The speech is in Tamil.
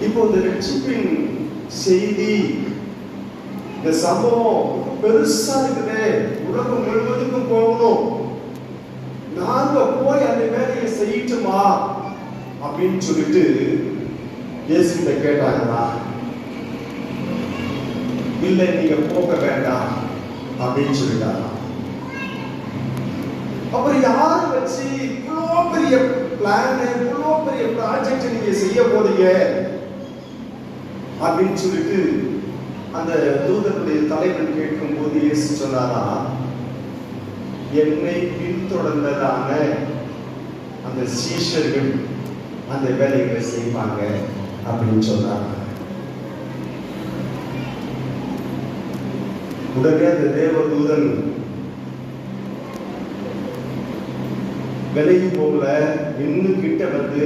இப்போ இந்த ரட்சிப்பின் செய்தி, இந்த சம்பவம் பெருசா இருக்குது, உலகம் முழுவதுக்கும் போகணும், நாங்க போய் அந்த வேலையை செய்யட்டுமா அப்படின்னு சொல்லிட்டு இயேசு கிட்ட கேட்டாங்களா? இல்லை, நீங்க போக வேண்டாம் அப்படின்னு சொல்லிட்டாங்க. அப்புறம் யாரை வச்சு இவ்வளோ பெரிய பிளான், இவ்வளோ பெரிய ப்ராஜெக்ட் நீங்க செய்ய போறீங்க அப்படின்னு சொல்லிட்டு அந்த தூதனுடைய தலைவன் கேட்கும் போது இயேசு சொன்னாரா, என்னை பின்தொடர்ந்ததான அந்த சீஷர்கள் அந்த வேலைகளை செய்வாங்க அப்படின்னு சொன்னாங்க. உடனே அந்த தேவதூதன் விலகி போகல, இன்னும் கிட்ட வந்து